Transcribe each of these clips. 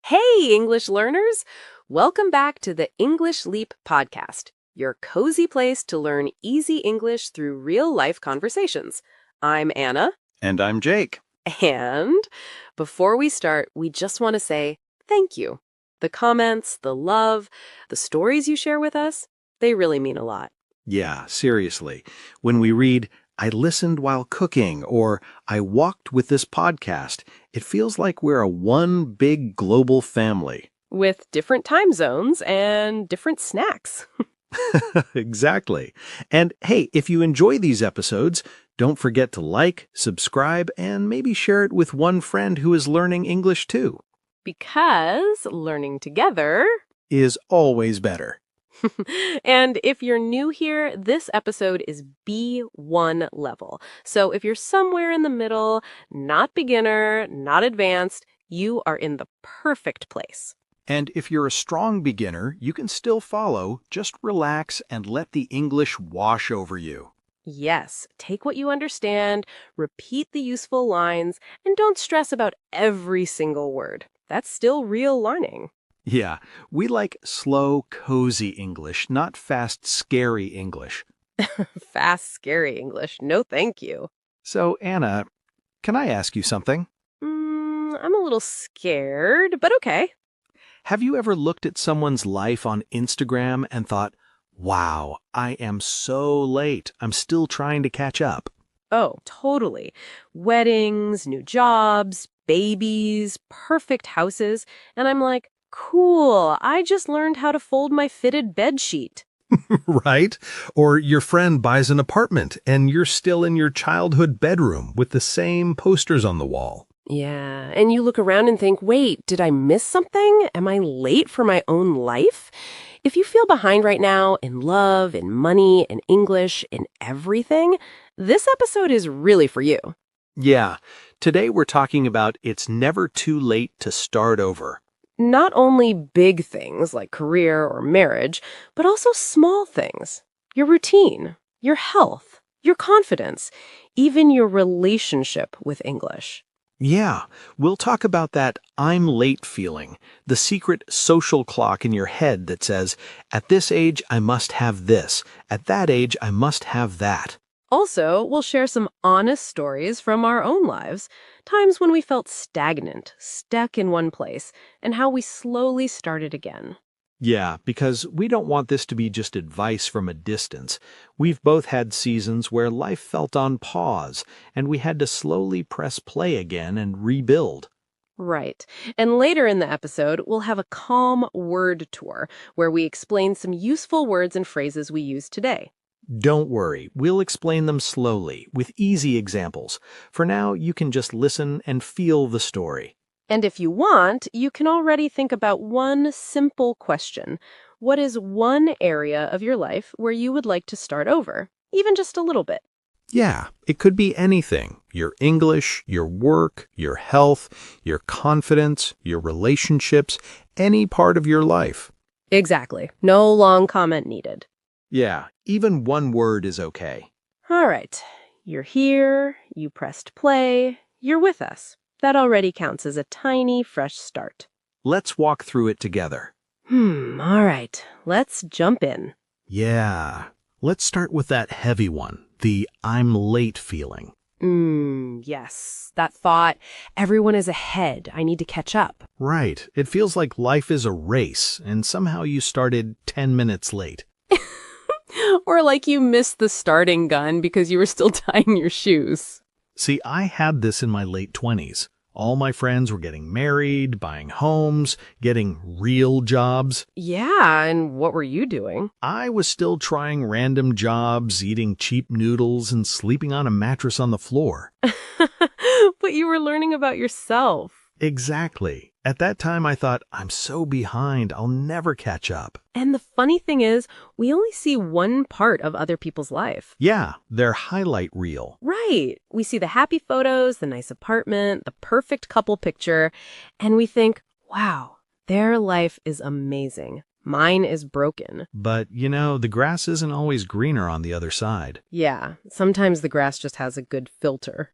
Hey, English learners! Welcome back to the English Leap podcast, your cozy place to learn easy English through real-life conversations. I'm Anna. And I'm Jake. And before we start, we just want to say thank you. The comments, the love, the stories you share with us, they really mean a lot. Yeah, seriously. When we read, I listened while cooking, or I walked with this podcast, it feels like we're a one big global family. With different time zones and different snacks. Exactly. And hey, if you enjoy these episodes, don't forget to like, subscribe, and maybe share it with one friend who is learning English too. Because learning together Is always better. And if you're new here, this episode is B1 level. So if you're somewhere in the middle, not beginner, not advanced, you are in the perfect place. And if you're a strong beginner, you can still follow, just relax and let the English wash over you. Yes, take what you understand, repeat the useful lines, and don't stress about every single word. That's still real learning. Yeah, we like slow, cozy English, not fast, scary English. Fast, scary English. No, thank you. So, Anna, can I ask you something? I'm a little scared, but okay. Have you ever looked at someone's life on Instagram and thought, wow, I am so late. I'm still trying to catch up? Oh, totally. Weddings, new jobs, babies, perfect houses. And I'm like, cool, I just learned how to fold my fitted bed sheet. Right? Or your friend buys an apartment and you're still in your childhood bedroom with the same posters on the wall. Yeah, and you look around and think, wait, did I miss something? Am I late for my own life? If you feel behind right now in love, in money, in English, in everything, this episode is really for you. Yeah, today we're talking about it's never too late to start over. Not only big things like career or marriage, but also small things. Your routine, your health, your confidence, even your relationship with English. Yeah, we'll talk about that I'm late feeling, the secret social clock in your head that says, at this age I must have this, at that age I must have that. Also, we'll share some honest stories from our own lives, times when we felt stagnant, stuck in one place, and how we slowly started again. Yeah, because we don't want this to be just advice from a distance. We've both had seasons where life felt on pause, and we had to slowly press play again and rebuild. Right. And later in the episode, we'll have a calm word tour where we explain some useful words and phrases we use today. Don't worry, we'll explain them slowly, with easy examples. For now, you can just listen and feel the story. And if you want, you can already think about one simple question. What is one area of your life where you would like to start over, even just a little bit? Yeah, it could be anything. Your English, your work, your health, your confidence, your relationships, any part of your life. Exactly. No long comment needed. Yeah, even one word is okay. All right. You're here, you pressed play, you're with us. That already counts as a tiny, fresh start. Let's walk through it together. All right. Let's jump in. Yeah, let's start with that heavy one, the I'm late feeling. Yes. That thought, everyone is ahead. I need to catch up. Right, it feels like life is a race, and somehow you started 10 minutes late. Or like you missed the starting gun because you were still tying your shoes. See, I had this in my late 20s. All my friends were getting married, buying homes, getting real jobs. Yeah, and what were you doing? I was still trying random jobs, eating cheap noodles, and sleeping on a mattress on the floor. But you were learning about yourself. Exactly. At that time, I thought, I'm so behind, I'll never catch up. And the funny thing is, we only see one part of other people's life. Yeah, their highlight reel. Right. We see the happy photos, the nice apartment, the perfect couple picture, and we think, wow, their life is amazing. Mine is broken. But, the grass isn't always greener on the other side. Yeah, sometimes the grass just has a good filter.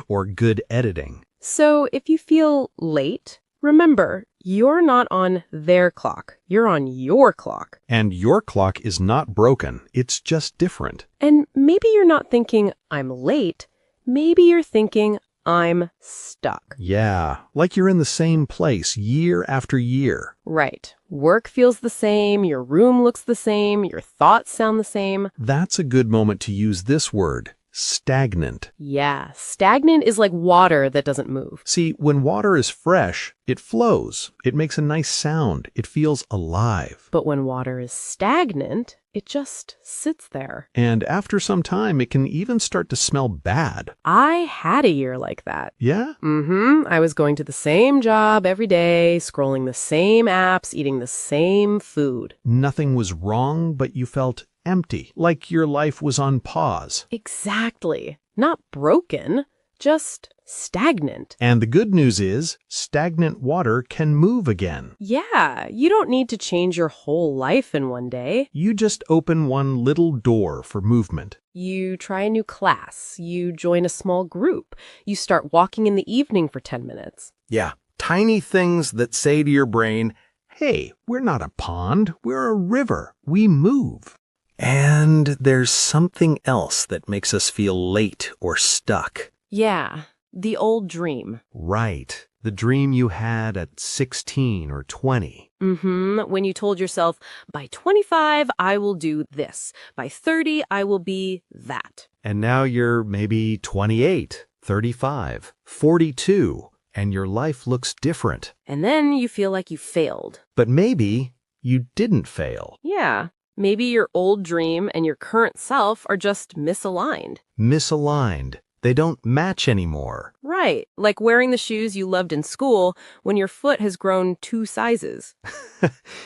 Or good editing. So if you feel late, Remember, you're not on their clock. You're on your clock. And your clock is not broken. It's just different. And maybe you're not thinking, I'm late. Maybe you're thinking, I'm stuck. Yeah, like you're in the same place year after year. Right. Work feels the same, your room looks the same, your thoughts sound the same. That's a good moment to use this word, stagnant. Yeah, stagnant is like water that doesn't move. See, when water is fresh, it flows. It makes a nice sound. It feels alive. But when water is stagnant, it just sits there. And after some time, it can even start to smell bad. I had a year like that. Yeah? I was going to the same job every day, scrolling the same apps, eating the same food. Nothing was wrong, but you felt empty, like your life was on pause. Exactly. Not broken, just stagnant. And the good news is, stagnant water can move again. Yeah, you don't need to change your whole life in one day. You just open one little door for movement. You try a new class, you join a small group, you start walking in the evening for 10 minutes. Yeah, tiny things that say to your brain, hey, we're not a pond, we're a river. We move. And there's something else that makes us feel late or stuck. Yeah, the old dream. Right. The dream you had at 16 or 20. When you told yourself, by 25, I will do this. By 30, I will be that. And now you're maybe 28, 35, 42, and your life looks different. And then you feel like you failed. But maybe you didn't fail. Yeah, maybe your old dream and your current self are just misaligned. Misaligned. They don't match anymore. Right, like wearing the shoes you loved in school when your foot has grown 2 sizes.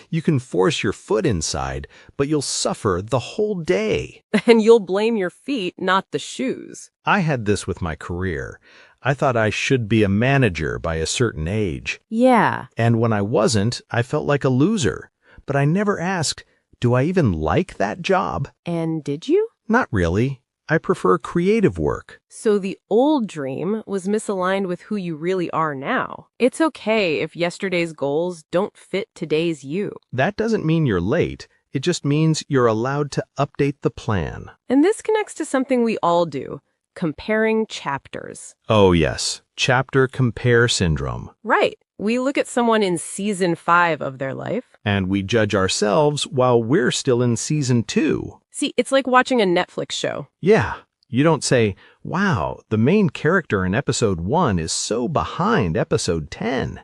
You can force your foot inside, but you'll suffer the whole day. And you'll blame your feet, not the shoes. I had this with my career. I thought I should be a manager by a certain age. Yeah. And when I wasn't, I felt like a loser. But I never asked, do I even like that job? And did you? Not really. I prefer creative work. So the old dream was misaligned with who you really are now. It's okay if yesterday's goals don't fit today's you. That doesn't mean you're late. It just means you're allowed to update the plan. And this connects to something we all do, comparing chapters. Oh, yes. Chapter compare syndrome. Right. We look at someone in season 5 of their life. And we judge ourselves while we're still in season 2. See, it's like watching a Netflix show. Yeah. You don't say, wow, the main character in episode 1 is so behind episode 10.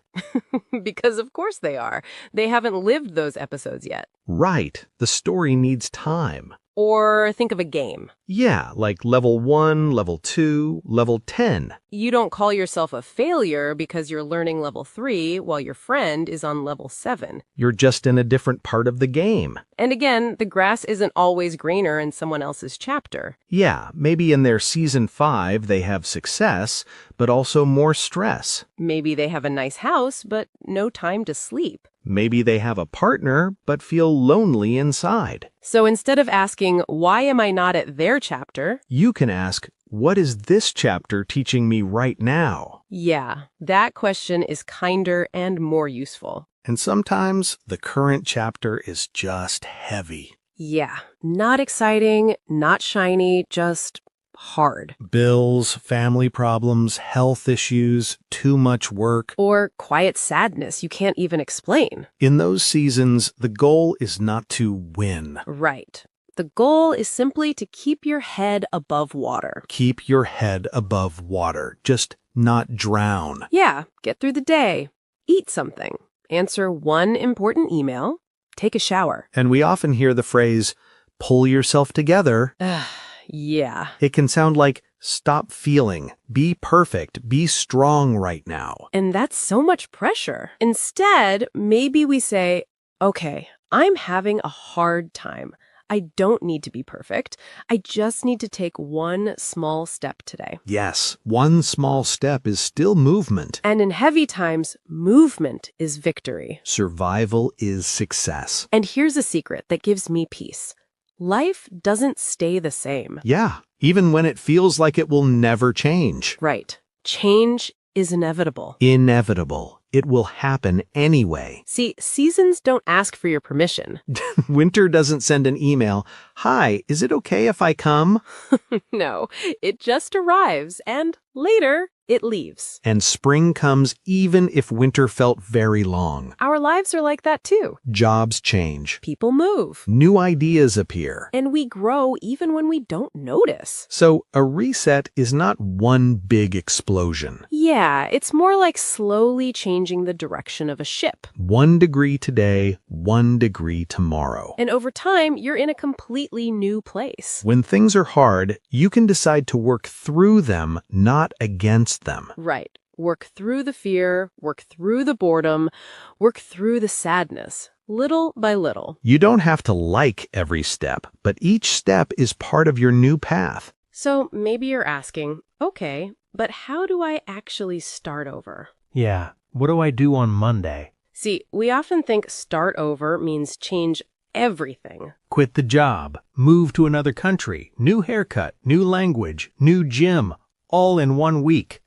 Because of course they are. They haven't lived those episodes yet. Right. The story needs time. Or think of a game. Yeah, like level 1, level 2, level 10. You don't call yourself a failure because you're learning level 3 while your friend is on level 7. You're just in a different part of the game. And again, the grass isn't always greener in someone else's chapter. Yeah, maybe in their season 5 they have success, but also more stress. Maybe they have a nice house, but no time to sleep. Maybe they have a partner, but feel lonely inside. So instead of asking, why am I not at their chapter? You can ask, what is this chapter teaching me right now? Yeah, that question is kinder and more useful. And sometimes the current chapter is just heavy. Yeah, not exciting, not shiny, just hard. Bills, family problems, health issues, too much work. Or quiet sadness you can't even explain. In those seasons, the goal is not to win. Right. The goal is simply to keep your head above water. Keep your head above water. Just not drown. Yeah, get through the day. Eat something. Answer one important email. Take a shower. And we often hear the phrase, pull yourself together. Yeah. It can sound like, stop feeling, be perfect, be strong right now. And that's so much pressure. Instead, maybe we say, okay, I'm having a hard time. I don't need to be perfect. I just need to take one small step today. Yes, one small step is still movement. And in heavy times, movement is victory. Survival is success. And here's a secret that gives me peace. Life doesn't stay the same. Yeah, even when it feels like it will never change. Right. Change is inevitable. Inevitable. It will happen anyway. See, seasons don't ask for your permission. Winter doesn't send an email, "Hi, is it okay if I come?" No, it just arrives, and later it leaves. And spring comes even if winter felt very long. Our lives are like that too. Jobs change. People move. New ideas appear. And we grow even when we don't notice. So a reset is not one big explosion. Yeah, it's more like slowly changing the direction of a ship. 1 degree today, 1 degree tomorrow. And over time, you're in a completely new place. When things are hard, you can decide to work through them, not against them. Right. Work through the fear, work through the boredom, work through the sadness, little by little. You don't have to like every step, but each step is part of your new path. So maybe you're asking, okay, but how do I actually start over? Yeah, what do I do on Monday? See, we often think start over means change everything. Quit the job, move to another country, new haircut, new language, new gym, all in 1 week.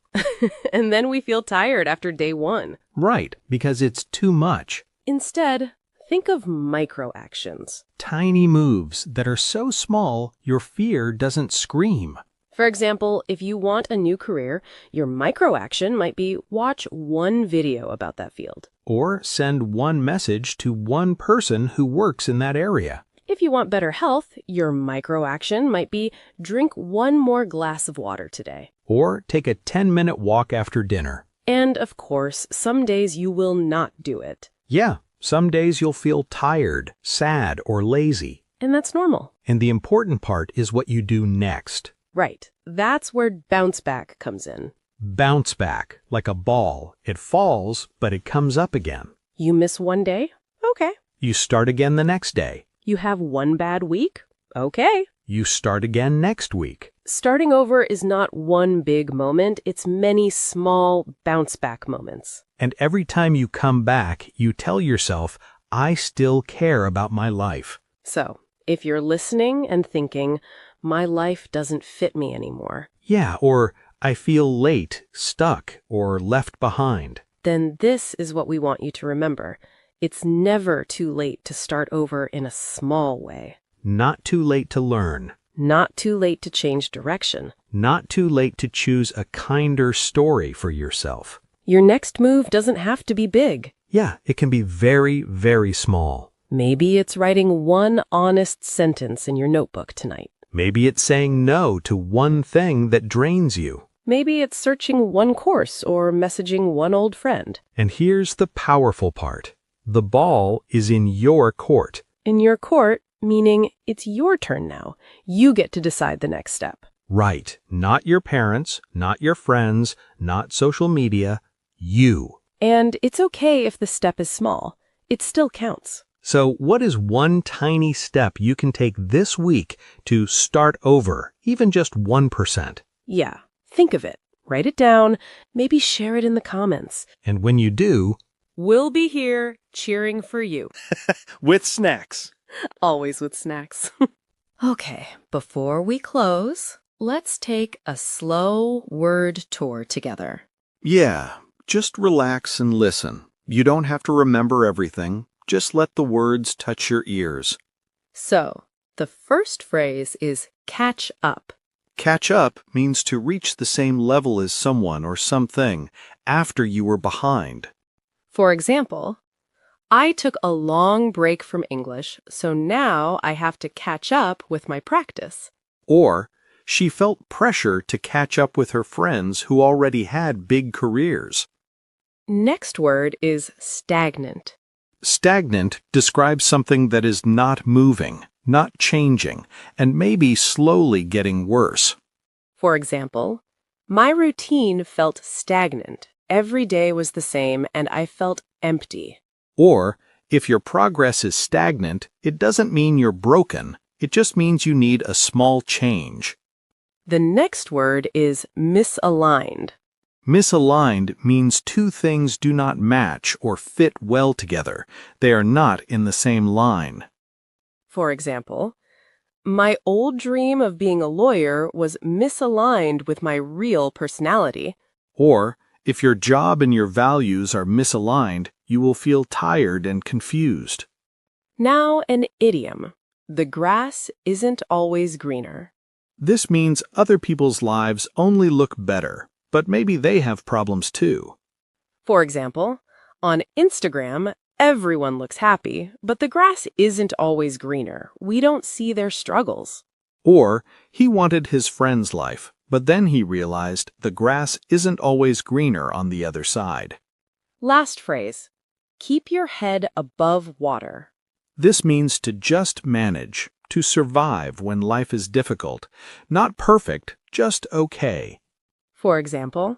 And then we feel tired after day one. Right, because it's too much. Instead, think of micro actions. Tiny moves that are so small your fear doesn't scream. For example, if you want a new career, your micro action might be watch one video about that field. Or send one message to one person who works in that area. If you want better health, your micro action might be drink one more glass of water today. Or take a 10-minute walk after dinner. And of course, some days you will not do it. Yeah, some days you'll feel tired, sad, or lazy. And that's normal. And the important part is what you do next. Right. That's where bounce back comes in. Bounce back, like a ball. It falls, but it comes up again. You miss one day? Okay. You start again the next day. You have one bad week? Okay. You start again next week. Starting over is not one big moment, it's many small bounce back moments. And every time you come back, you tell yourself, I still care about my life. So, if you're listening and thinking, my life doesn't fit me anymore, Yeah, or I feel late, stuck, or left behind. then this is what we want you to remember. It's never too late to start over in a small way. Not too late to learn. Not too late to change direction. Not too late to choose a kinder story for yourself. Your next move doesn't have to be big. Yeah, it can be very, very small. Maybe it's writing one honest sentence in your notebook tonight. Maybe it's saying no to one thing that drains you. Maybe it's searching one course or messaging one old friend. And here's the powerful part. The ball is in your court. In your court, meaning it's your turn now. You get to decide the next step. Right. Not your parents, not your friends, not social media. You. And it's okay if the step is small. It still counts. So what is one tiny step you can take this week to start over, even just 1%? Yeah, think of it. Write it down. Maybe share it in the comments. And when you do, We'll be here cheering for you. With snacks. Always with snacks. Okay, before we close, let's take a slow word tour together. Yeah, just relax and listen. You don't have to remember everything. Just let the words touch your ears. So, the first phrase is catch up. Catch up means to reach the same level as someone or something after you were behind. For example, I took a long break from English, so now I have to catch up with my practice. Or, she felt pressure to catch up with her friends who already had big careers. Next word is stagnant. Stagnant describes something that is not moving, not changing, and maybe slowly getting worse. For example, my routine felt stagnant. Every day was the same, and I felt empty. Or, if your progress is stagnant, it doesn't mean you're broken. It just means you need a small change. The next word is misaligned. Misaligned means two things do not match or fit well together. They are not in the same line. For example, my old dream of being a lawyer was misaligned with my real personality. Or, If your job and your values are misaligned, you will feel tired and confused. Now an idiom. The grass isn't always greener. This means other people's lives only look better, but maybe they have problems too. For example, on Instagram, everyone looks happy, but the grass isn't always greener. We don't see their struggles. Or, he wanted his friend's life, but then he realized the grass isn't always greener on the other side. Last phrase. Keep your head above water. This means to just manage, to survive when life is difficult. Not perfect, just okay. For example,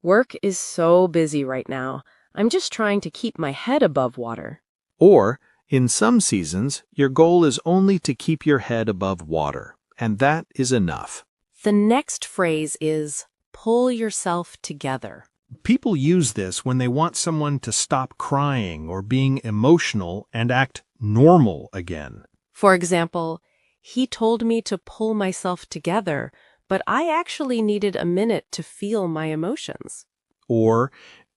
work is so busy right now. I'm just trying to keep my head above water. Or, in some seasons, your goal is only to keep your head above water, and that is enough. The next phrase is pull yourself together. People use this when they want someone to stop crying or being emotional and act normal again. For example, he told me to pull myself together, but I actually needed a minute to feel my emotions. Or,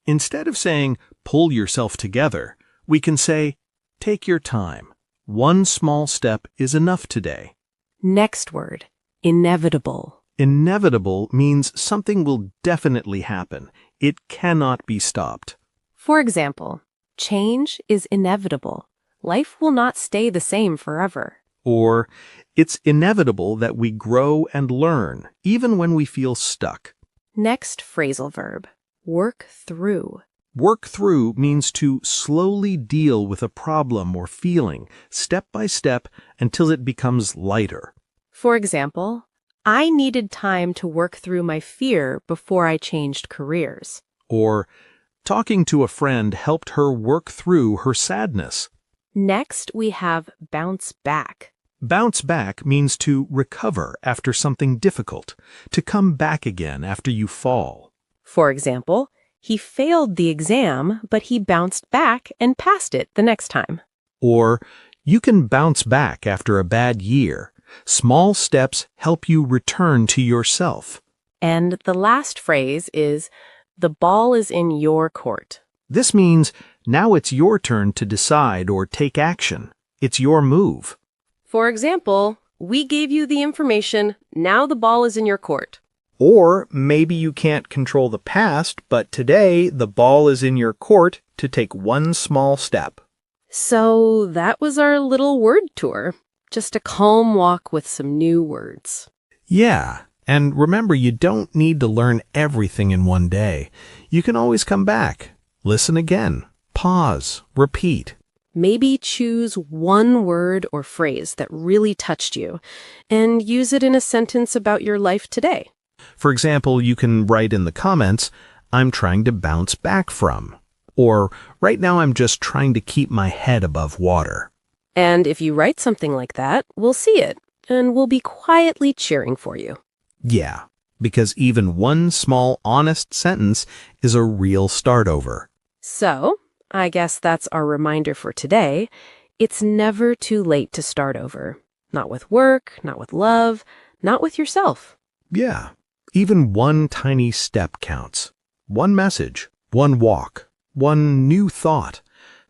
instead of saying, pull yourself together, we can say, take your time. One small step is enough today. Next word, inevitable. Inevitable means something will definitely happen. It cannot be stopped. For example, change is inevitable. Life will not stay the same forever. Or, it's inevitable that we grow and learn, even when we feel stuck. Next phrasal verb, work through. Work through means to slowly deal with a problem or feeling, step by step, until it becomes lighter. For example, I needed time to work through my fear before I changed careers. Or, talking to a friend helped her work through her sadness. Next, we have bounce back. Bounce back means to recover after something difficult, to come back again after you fall. For example, he failed the exam, but he bounced back and passed it the next time. Or, you can bounce back after a bad year. Small steps help you return to yourself. And the last phrase is, the ball is in your court. This means now it's your turn to decide or take action. It's your move. For example, we gave you the information, now the ball is in your court. Or maybe you can't control the past, but today the ball is in your court to take one small step. So that was our little word tour. Just a calm walk with some new words. Yeah, and remember, you don't need to learn everything in one day. You can always come back, listen again, pause, repeat. Maybe choose one word or phrase that really touched you and use it in a sentence about your life today. For example, you can write in the comments, I'm trying to bounce back from. Or, right now I'm just trying to keep my head above water. And if you write something like that, we'll see it, and we'll be quietly cheering for you. Yeah, because even one small, honest sentence is a real start over. So, I guess that's our reminder for today. It's never too late to start over. Not with work, not with love, not with yourself. Yeah, even one tiny step counts. One message, one walk, one new thought.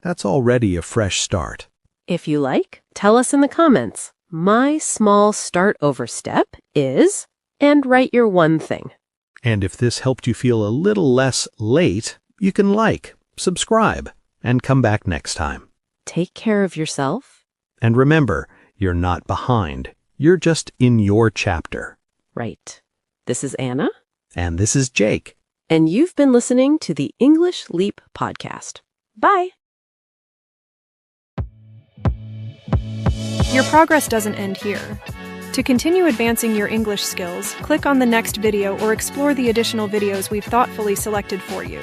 That's already a fresh start. If you like, tell us in the comments. My small start over step is, and write your one thing. And if this helped you feel a little less late, you can like, subscribe, and come back next time. Take care of yourself. And remember, you're not behind. You're just in your chapter. Right. This is Anna. And this is Jake. And you've been listening to the English Leap podcast. Bye. Your progress doesn't end here. To continue advancing your English skills, click on the next video or explore the additional videos we've thoughtfully selected for you.